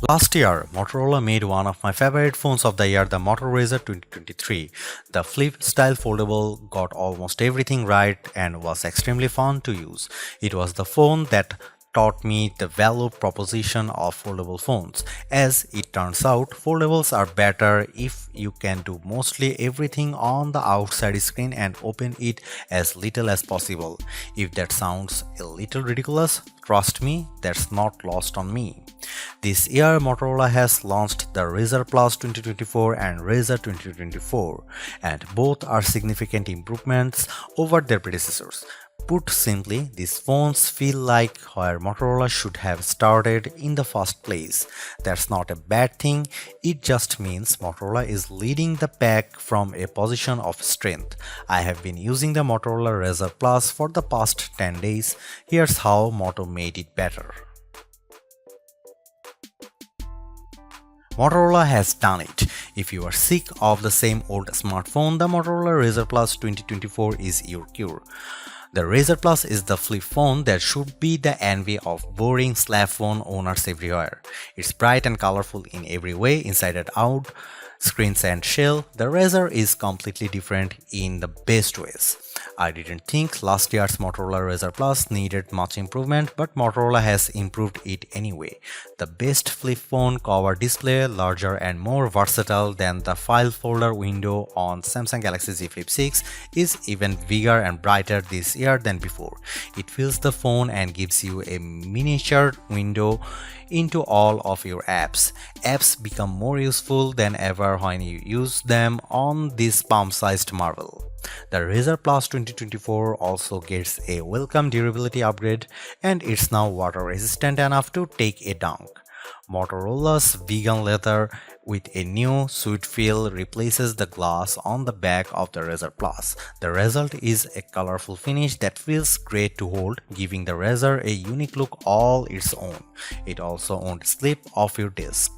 Last year, Motorola made one of my favorite phones of the year, the Motorola Razr 2023. The flip style foldable got almost everything right and was extremely fun to use. It was the phone that taught me the value proposition of foldable phones. As it turns out, foldables are better if you can do mostly everything on the outside screen and open it as little as possible. If that sounds a little ridiculous, trust me, that's not lost on me. This year, Motorola has launched the Razr Plus 2024 and Razr 2024, and both are significant improvements over their predecessors. Put simply, these phones feel like where Motorola should have started in the first place. That's not a bad thing, it just means Motorola is leading the pack from a position of strength. I have been using the Motorola Razr Plus for the past 10 days. Here's how Moto made it better. Motorola has done it. If you are sick of the same old smartphone, the Motorola Razr Plus 2024 is your cure. The Razr Plus is the flip phone that should be the envy of boring slab phone owners everywhere. It's bright and colorful in every way, inside and out, screens and shell. The Razr is completely different in the best ways. I didn't think last year's Motorola Razr Plus needed much improvement, but Motorola has improved it anyway. The best flip phone cover display, larger and more versatile than the file folder window on Samsung Galaxy Z Flip 6, is even bigger and brighter this year than before. It fills the phone and gives you a miniature window into all of your apps. Apps become more useful than ever when you use them on this palm-sized marvel. The Razr Plus 2024 also gets a welcome durability upgrade, and it's now water resistant enough to take a dunk. Motorola's vegan leather with a new sweet feel replaces the glass on the back of the Razr Plus. The result is a colorful finish that feels great to hold, giving the Razr a unique look all its own. It also won't slip off your desk.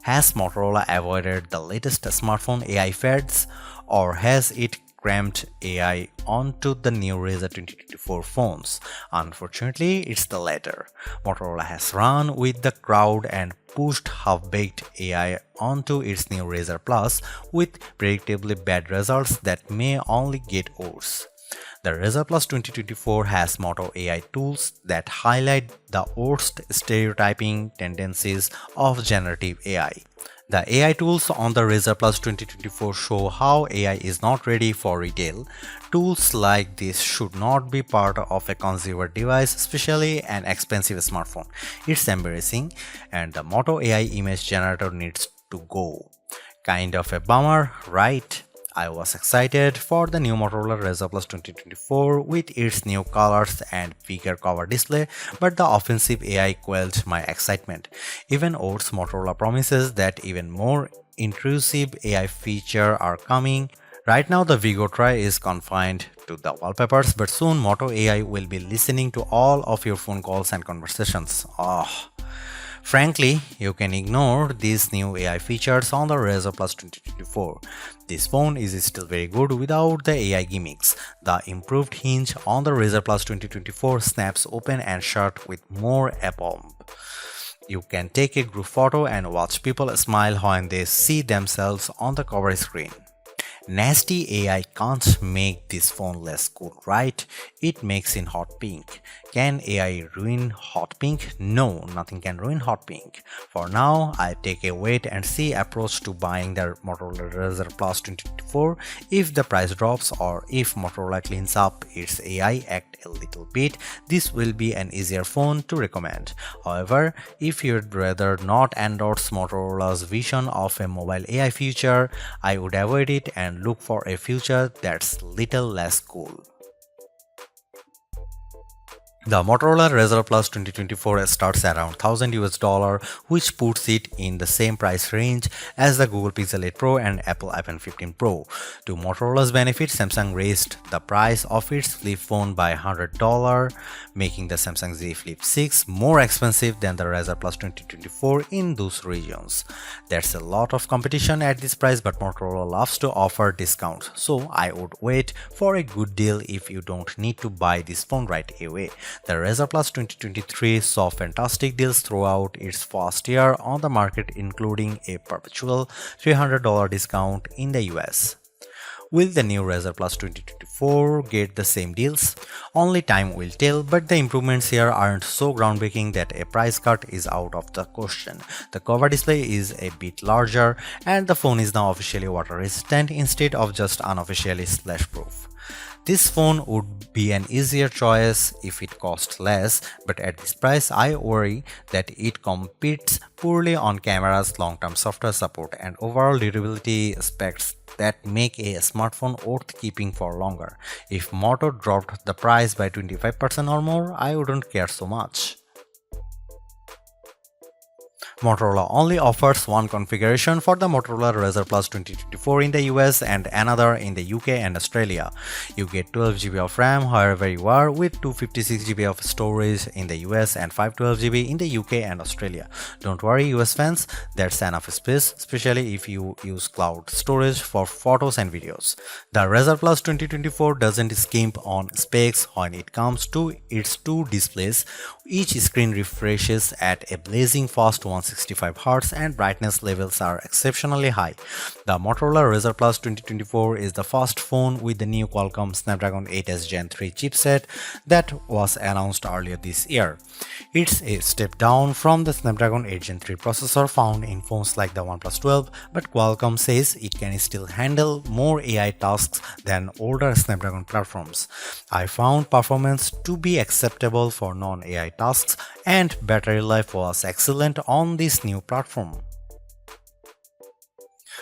Has Motorola avoided the latest smartphone AI fads, or has it crammed AI onto the new Razr 2024 phones? Unfortunately, it's the latter. Motorola has run with the crowd and pushed half-baked AI onto its new Razr Plus with predictably bad results that may only get worse. The Razr Plus 2024 has Moto AI tools that highlight the worst stereotyping tendencies of generative AI. The AI tools on the Razr Plus 2024 show how AI is not ready for retail. Tools like this should not be part of a consumer device, especially an expensive smartphone. It's embarrassing, and the Moto AI image generator needs to go. Kind of a bummer, right? I was excited for the new Motorola Razr Plus 2024 with its new colors and bigger cover display, but the offensive AI quelled my excitement. Even worse, Motorola promises that even more intrusive AI features are coming. Right now the Vigo Try is confined to the wallpapers, but soon Moto AI will be listening to all of your phone calls and conversations. Frankly, you can ignore these new AI features on the Razr Plus 2024. This phone is still very good without the AI gimmicks. The improved hinge on the Razr Plus 2024 snaps open and shut with more aplomb. You can take a group photo and watch people smile when they see themselves on the cover screen. Nasty AI can't make this phone less cool, right? It makes in hot pink. Can AI ruin hot pink? No, nothing can ruin hot pink. For now, I take a wait and see approach to buying the Motorola Razr Plus 2024. If the price drops or if Motorola cleans up its AI act a little bit, this will be an easier phone to recommend. However, if you'd rather not endorse Motorola's vision of a mobile AI future, I would avoid it and look for a future that's little less cool. The Motorola Razr Plus 2024 starts around $1,000 which puts it in the same price range as the Google Pixel 8 Pro and Apple iPhone 15 Pro. To Motorola's benefit, Samsung raised the price of its flip phone by $100, making the Samsung Z Flip 6 more expensive than the Razr Plus 2024 in those regions. There's a lot of competition at this price, but Motorola loves to offer discounts, so I would wait for a good deal if you don't need to buy this phone right away. The Razr Plus 2023 saw fantastic deals throughout its first year on the market, including a perpetual $300 discount in the US. Will the new Razr Plus 2024 get the same deals? Only time will tell, but the improvements here aren't so groundbreaking that a price cut is out of the question. The cover display is a bit larger, and the phone is now officially water resistant instead of just unofficially splash proof. This phone would be an easier choice if it cost less, but at this price I worry that it competes poorly on cameras, long-term software support, and overall durability aspects that make a smartphone worth keeping for longer. If Moto dropped the price by 25% or more, I wouldn't care so much. Motorola only offers one configuration for the Motorola Razr Plus 2024 in the US and another in the UK and Australia. You get 12GB of RAM wherever you are, with 256GB of storage in the US and 512GB in the UK and Australia. Don't worry US fans, that's enough space, especially if you use cloud storage for photos and videos. The Razr Plus 2024 doesn't skimp on specs when it comes to its two displays. Each screen refreshes at a blazing fast 165Hz and brightness levels are exceptionally high. The Motorola Razr Plus 2024 is the first phone with the new Qualcomm Snapdragon 8s Gen 3 chipset that was announced earlier this year. It's a step down from the Snapdragon 8 Gen 3 processor found in phones like the OnePlus 12, but Qualcomm says it can still handle more AI tasks than older Snapdragon platforms. I found performance to be acceptable for non-AI tasks, and battery life was excellent on this new platform.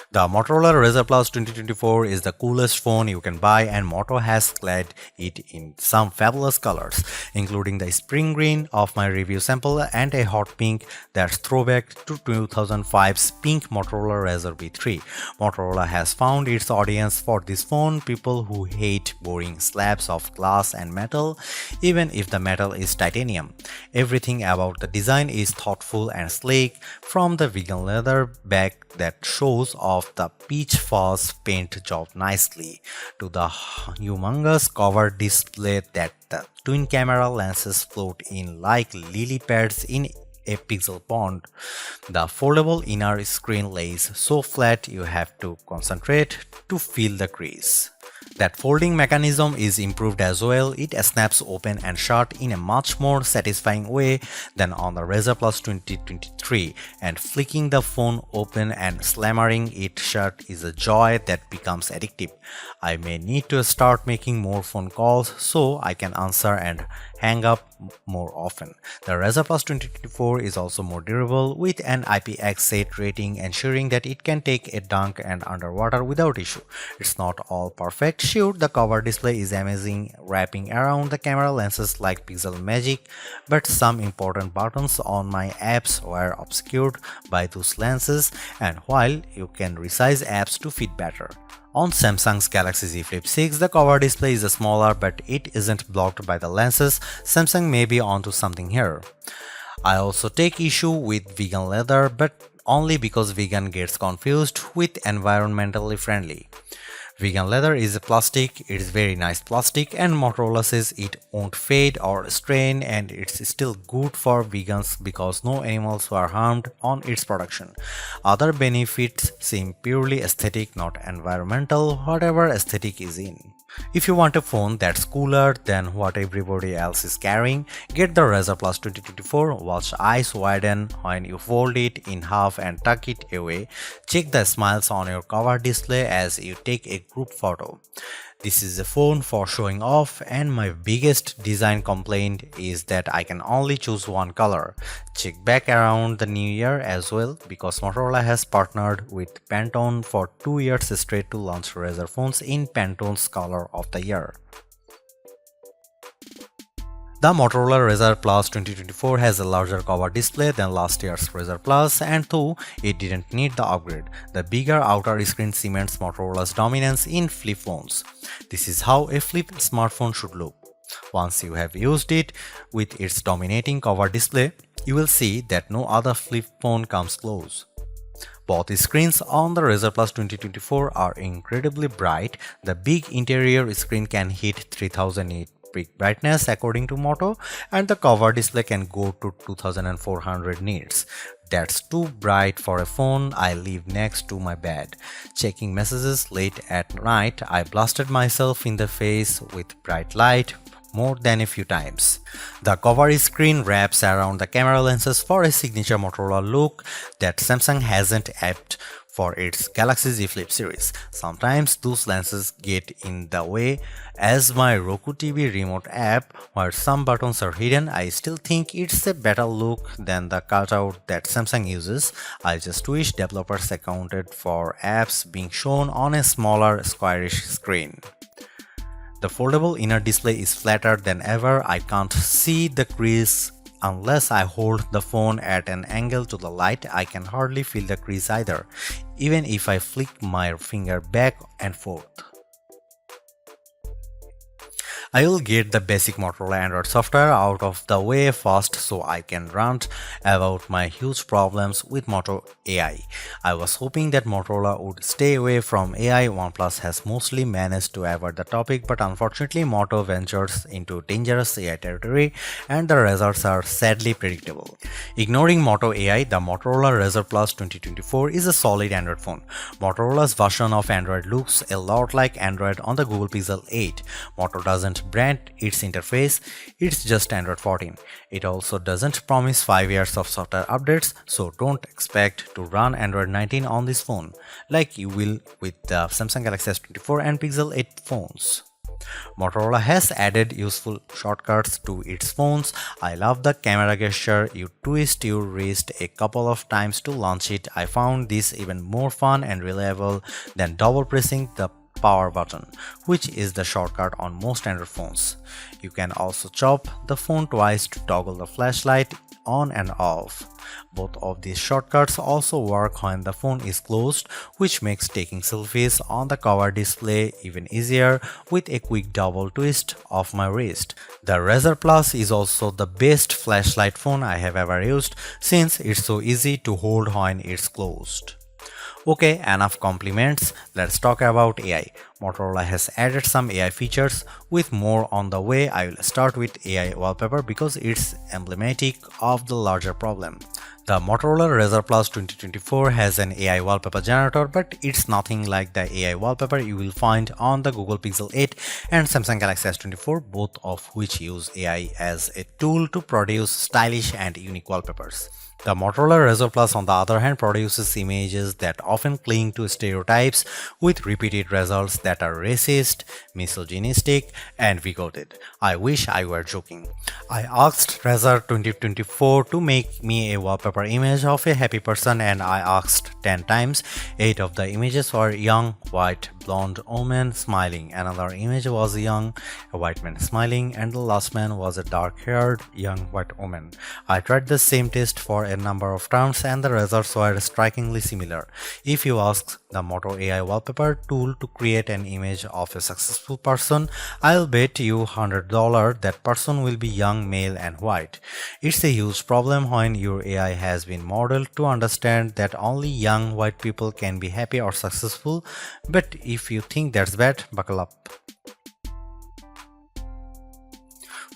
The Motorola Razr Plus 2024 is the coolest phone you can buy, and Moto has clad it in some fabulous colors, including the spring green of my review sample and a hot pink that's throwback to 2005's pink Motorola Razr B3. Motorola has found its audience for this phone, people who hate boring slabs of glass and metal, even if the metal is titanium. Everything about the design is thoughtful and sleek, from the vegan leather back that shows off the peach fuzz paint job nicely, to the humongous cover display that the twin camera lenses float in like lily pads in a pixel pond. The foldable inner screen lays so flat you have to concentrate to feel the crease. That folding mechanism is improved as well. It snaps open and shut in a much more satisfying way than on the Razr Plus 2023, and flicking the phone open and slamming it shut is a joy that becomes addictive. I may need to start making more phone calls so I can answer and hang up more often. The Razr Plus 2024 is also more durable, with an IPX8 rating ensuring that it can take a dunk and underwater without issue. It's not all perfect. Sure, the cover display is amazing, wrapping around the camera lenses like pixel magic, but some important buttons on my apps were obscured by those lenses, and while you can resize apps to fit better. On Samsung's Galaxy Z Flip 6, the cover display is smaller, but it isn't blocked by the lenses. Samsung may be onto something here. I also take issue with vegan leather, but only because vegan gets confused with environmentally friendly. Vegan leather is plastic, it's very nice plastic, and Motorola says it won't fade or strain, and it's still good for vegans because no animals were harmed on its production. Other benefits seem purely aesthetic, not environmental, whatever aesthetic is in. If you want a phone that's cooler than what everybody else is carrying, get the Razr Plus 2024. Watch eyes widen when you fold it in half and tuck it away. Check the smiles on your cover display as you take a group photo. This is a phone for showing off, and my biggest design complaint is that I can only choose one color. Check back around the new year as well, because Motorola has partnered with Pantone for 2 years straight to launch Razr phones in Pantone's color of the year. The Motorola Razr Plus 2024 has a larger cover display than last year's Razr Plus, and though it didn't need the upgrade, the bigger outer screen cements Motorola's dominance in flip phones. This is how a flip smartphone should look. Once you have used it with its dominating cover display, you will see that no other flip phone comes close. Both screens on the Razr Plus 2024 are incredibly bright. The big interior screen can hit 3000 nits peak brightness according to Moto, and the cover display can go to 2400 nits. That's too bright for a phone I leave next to my bed. Checking messages late at night, I blasted myself in the face with bright light more than a few times. The cover screen wraps around the camera lenses for a signature Motorola look that Samsung hasn't aped for its Galaxy Z Flip series. Sometimes those lenses get in the way, as my Roku TV remote app, where some buttons are hidden. I still think it's a better look than the cutout that Samsung uses. I just wish developers accounted for apps being shown on a smaller, squarish screen. The foldable inner display is flatter than ever. I can't see the crease unless I hold the phone at an angle to the light. I can hardly feel the crease either, even if I flick my finger back and forth. I will get the basic Motorola Android software out of the way first so I can rant about my huge problems with Moto AI. I was hoping that Motorola would stay away from AI. OnePlus has mostly managed to avoid the topic, but unfortunately Moto ventures into dangerous AI territory and the results are sadly predictable. Ignoring Moto AI, the Motorola Razr Plus 2024 is a solid Android phone. Motorola's version of Android looks a lot like Android on the Google Pixel 8. Moto doesn't brand its interface, it's just Android 14. It also doesn't promise 5 years of software updates, so don't expect to run Android 19 on this phone, like you will with the Samsung Galaxy S24 and Pixel 8 phones. Motorola has added useful shortcuts to its phones. I love the camera gesture. You twist your wrist a couple of times to launch it. I found this even more fun and reliable than double pressing the power button, which is the shortcut on most Android phones. You can also chop the phone twice to toggle the flashlight on and off. Both of these shortcuts also work when the phone is closed, which makes taking selfies on the cover display even easier with a quick double twist of my wrist. The Razr Plus is also the best flashlight phone I have ever used, since it's so easy to hold when it's closed. Okay, enough compliments, let's talk about AI. Motorola has added some AI features, with more on the way. I will start with AI wallpaper because it's emblematic of the larger problem. The Motorola Razr Plus 2024 has an AI wallpaper generator, but it's nothing like the AI wallpaper you will find on the Google Pixel 8 and Samsung Galaxy S24, both of which use AI as a tool to produce stylish and unique wallpapers. The Motorola Razr Plus, on the other hand, produces images that often cling to stereotypes, with repeated results that are racist, misogynistic, and bigoted. I wish I were joking. I asked Razr 2024 to make me a wallpaper image of a happy person, and I asked 10 times. 8 of the images were young, white, blonde woman smiling. Another image was a white man smiling, and the last man was a dark-haired, young white woman. I tried the same test for a number of terms and the results were strikingly similar. If you ask the Moto AI wallpaper tool to create an image of a successful person, I'll bet you $100 that person will be young, male and white. It's a huge problem when your AI has been modeled to understand that only young white people can be happy or successful, but if you think that's bad, buckle up.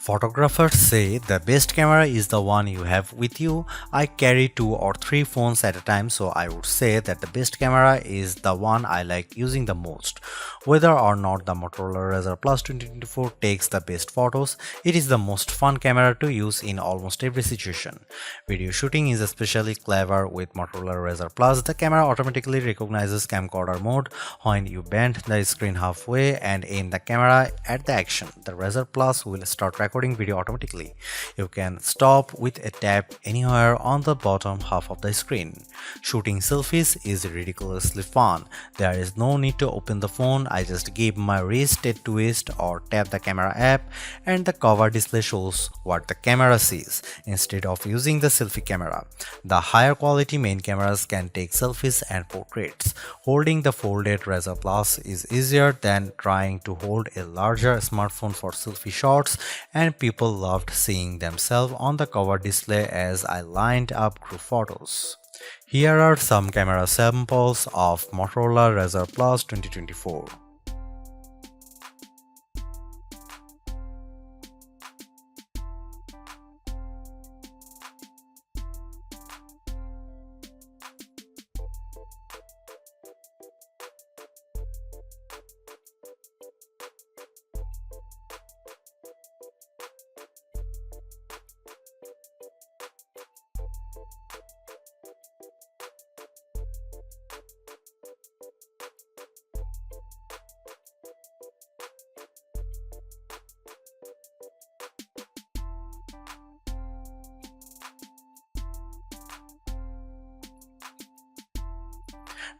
Photographers say the best camera is the one you have with you. I carry 2 or 3 phones at a time, so I would say that the best camera is the one I like using the most. Whether or not the Motorola Razr Plus 2024 takes the best photos, it is the most fun camera to use in almost every situation. Video shooting is especially clever with Motorola Razr Plus. The camera automatically recognizes camcorder mode when you bend the screen halfway and aim the camera at the action. The Razr Plus will start recording video automatically. You can stop with a tap anywhere on the bottom half of the screen. Shooting selfies is ridiculously fun. There is no need to open the phone. I just give my wrist a twist or tap the camera app and the cover display shows what the camera sees instead of using the selfie camera. The higher quality main cameras can take selfies and portraits. Holding the folded Razr Plus is easier than trying to hold a larger smartphone for selfie shots, and people loved seeing themselves on the cover display as I lined up group photos. Here are some camera samples of Motorola Razr Plus 2024.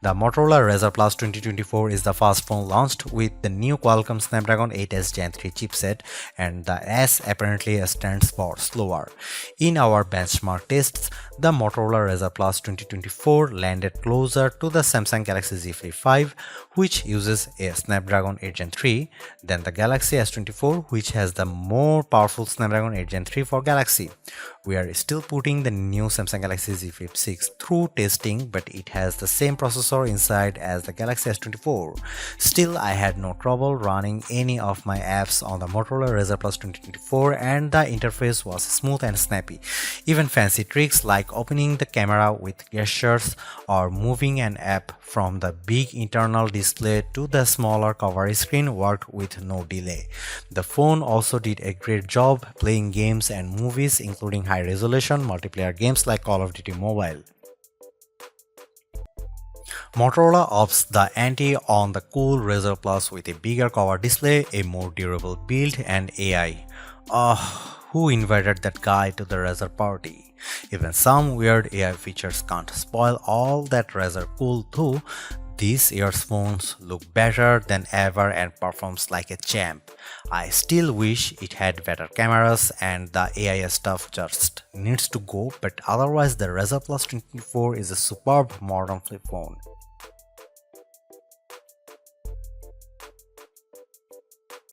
The Motorola Razr Plus 2024 is the first phone launched with the new Qualcomm Snapdragon 8s Gen 3 chipset, and the S apparently stands for slower. In our benchmark tests, the Motorola Razr Plus 2024 landed closer to the Samsung Galaxy Z Flip 5, which uses a Snapdragon 8 Gen 3, than the Galaxy S24, which has the more powerful Snapdragon 8 Gen 3 for Galaxy. We are still putting the new Samsung Galaxy Z Flip 6 through testing, but it has the same processor inside as the Galaxy S24. Still, I had no trouble running any of my apps on the Motorola Razr Plus 2024, and the interface was smooth and snappy. Even fancy tricks like opening the camera with gestures or moving an app from the big internal display to the smaller cover screen worked with no delay. The phone also did a great job playing games and movies, including high-resolution multiplayer games like Call of Duty Mobile. Motorola ups the ante on the cool Razr Plus with a bigger cover display, a more durable build, and AI. Who invited that guy to the Razr party? Even some weird AI features can't spoil all that Razr cool too. These earphones look better than ever and performs like a champ. I still wish it had better cameras and the AI stuff just needs to go, but otherwise the Razr Plus 24 is a superb modern flip phone.